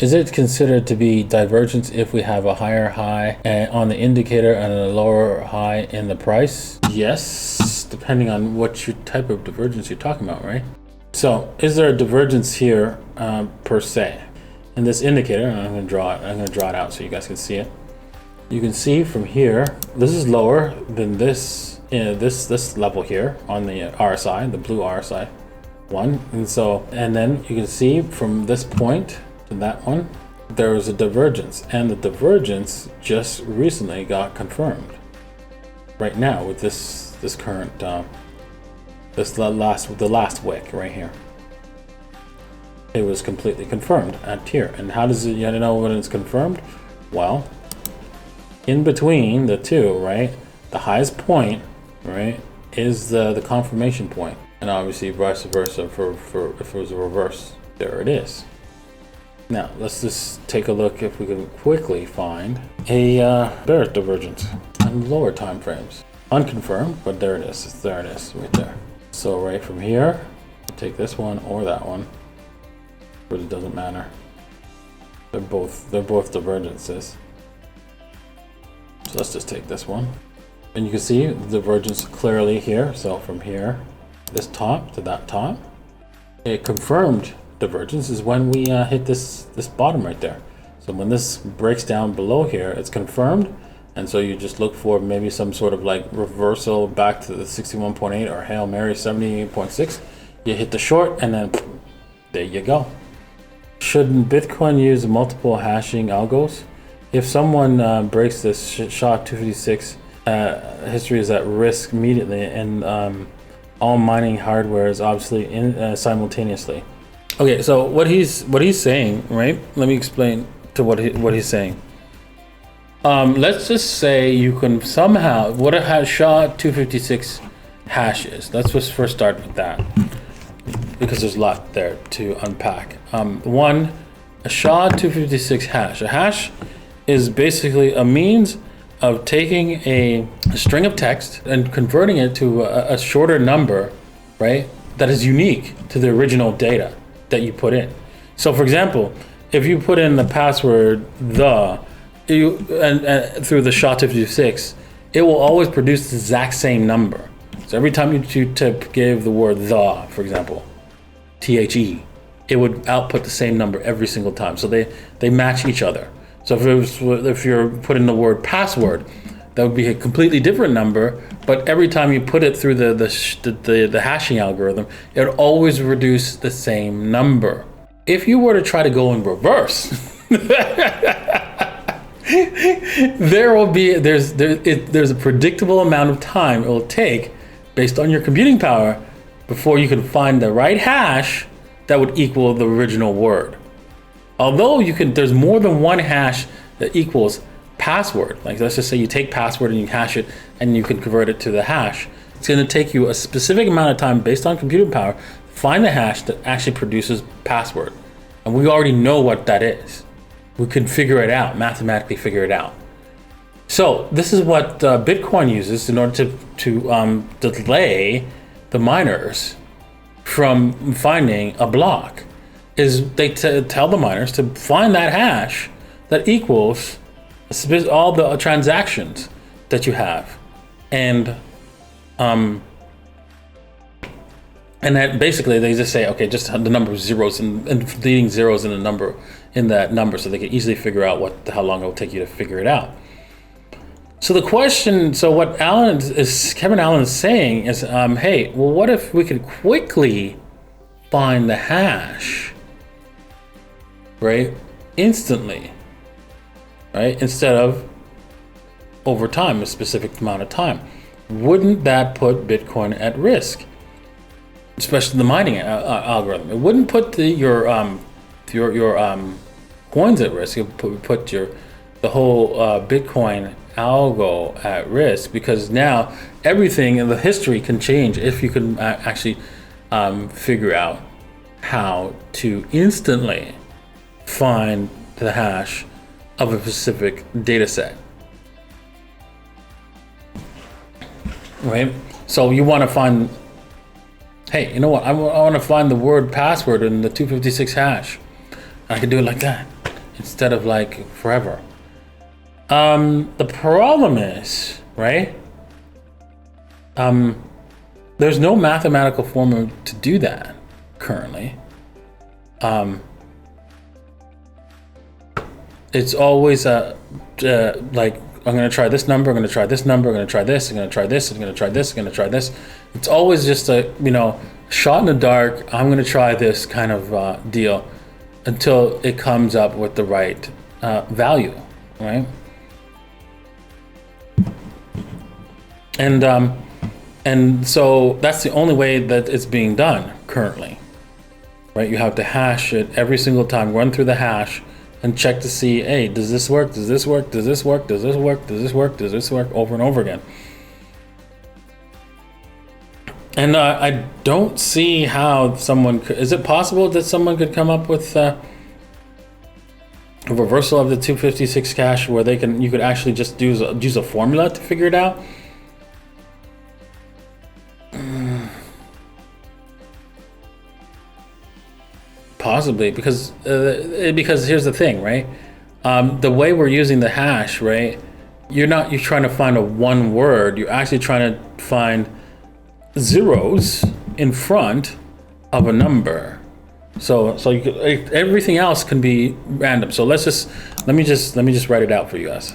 Is it considered to be divergence if we have a higher high on the indicator and a lower high in the price? Yes, depending on what type of divergence you're talking about, right? So is there a divergence here per se? In this indicator, and I'm going to draw it out so you guys can see it. You can see from here, this is lower than this, this level here on the RSI, the blue RSI one. And then you can see from this point to that one, there was a divergence, and the divergence just recently got confirmed. Right now with this current, the last wick right here. It was completely confirmed at here. And how does it, you know when it's confirmed? Well, in between the two, right, the highest point, right, is the confirmation point. And obviously vice versa for if it was a reverse. There it is. Now let's just take a look if we can quickly find a bearish divergence on lower time frames. Unconfirmed, but there it is. There it is right there. So right from here, take this one or that one, but it doesn't matter. They're both divergences. So let's just take this one. And you can see the divergence clearly here. So from here, this top to that top, a confirmed divergence is when we hit this bottom right there. So when this breaks down below here, it's confirmed. And so you just look for maybe some sort of like reversal back to the 61.8 or Hail Mary 78.6. You hit the short and then there you go. Should Bitcoin use multiple hashing algos? If someone breaks this SHA-256, history is at risk immediately, and all mining hardware is obviously simultaneously. Okay, so what he's saying, right? Let me explain to what he's saying. Let's just say you can somehow, what a SHA-256 hash is. Let's just first start with that, because there's a lot there to unpack. One, a SHA-256 hash. A hash is basically a means of taking a string of text and converting it to a shorter number, right? That is unique to the original data that you put in. So for example, if you put in the password through the SHA-256, it will always produce the exact same number. So every time you give the word the, for example, THE, it would output the same number every single time. So they match each other. So if you're putting the word password, that would be a completely different number, but every time you put it through the hashing algorithm, it would always reduce the same number. If you were to try to go in reverse, there's a predictable amount of time it will take based on your computing power before you can find the right hash that would equal the original word. Although there's more than one hash that equals password. Like let's just say you take password and you hash it and you can convert it to the hash. It's going to take you a specific amount of time based on computing power to find the hash that actually produces password. And we already know what that is. We can figure it out, mathematically figure it out. So this is what Bitcoin uses in order to delay the miners from finding a block. Is they tell the miners to find that hash that equals all the transactions that you have, and that basically they just say, okay, just the number of zeros and leading zeros in a number in that number, so they can easily figure out how long it will take you to figure it out. So the question, so what Kevin Allen is saying is, hey, well, what if we could quickly find the hash, right, instantly, right, instead of over time, a specific amount of time? Wouldn't that put Bitcoin at risk, especially the mining algorithm? It wouldn't put your coins at risk. It would put the whole Bitcoin algo at risk, because now everything in the history can change if you can actually figure out how to instantly find the hash of a specific data set, right? So you want to find, hey, you know what, I want to find the word password in the 256 hash. I can do it like that. instead of like forever. The problem is, right? There's no mathematical formula to do that currently. It's always like, I'm going to try this number, I'm going to try this number, I'm going to try this, I'm going to try this, I'm going to try this, I'm going to try this. It's always just a, you know, shot in the dark, I'm going to try this kind of deal until it comes up with the right value, right? And so that's the only way that it's being done currently, right? You have to hash it every single time, run through the hash and check to see, hey, does this work? Does this work? Does this work? Does this work? Does this work? Does this work? Over and over again. And I don't see how someone could, is it possible that someone could come up with a reversal of the 256 cash where you could actually just use a formula to figure it out? Possibly, because here's the thing, right? The way we're using the hash, right? You're trying to find a one word. You're actually trying to find zeros in front of a number. So you could, everything else can be random. So let me just write it out for you guys.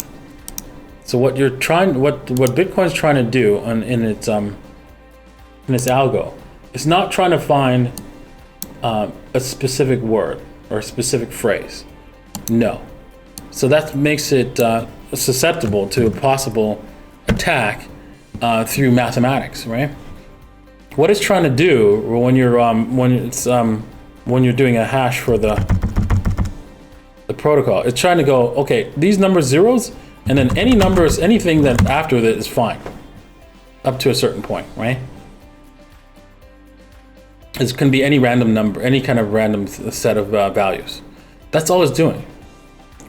So what Bitcoin's trying to do in its algo, it's not trying to find a specific word or a specific phrase. No. So that makes it susceptible to a possible attack through mathematics, right? What it's trying to do when you're doing a hash for the protocol, it's trying to go, okay, these numbers zeros, and then any numbers, anything that after that is fine, up to a certain point, right? It can be any random number, any kind of random set of values. That's all it's doing,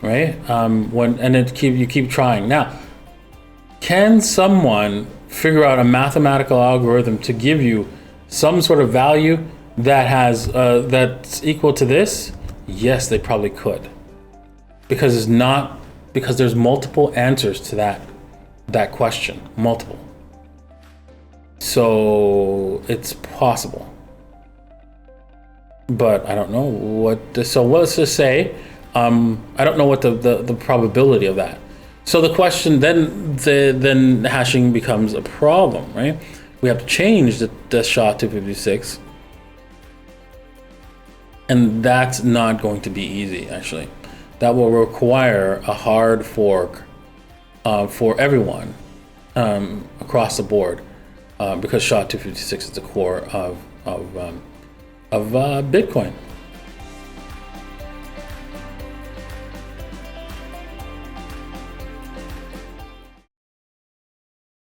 right? You keep trying. Now, can someone figure out a mathematical algorithm to give you some sort of value that has that's equal to this? Yes, they probably could, because there's multiple answers to that question, multiple. So it's possible. But I don't know what. So let's just say, I don't know what the probability of that. So the question then hashing becomes a problem, right? We have to change the SHA-256, and that's not going to be easy. Actually, that will require a hard fork for everyone across the board, because SHA-256 is the core of Bitcoin.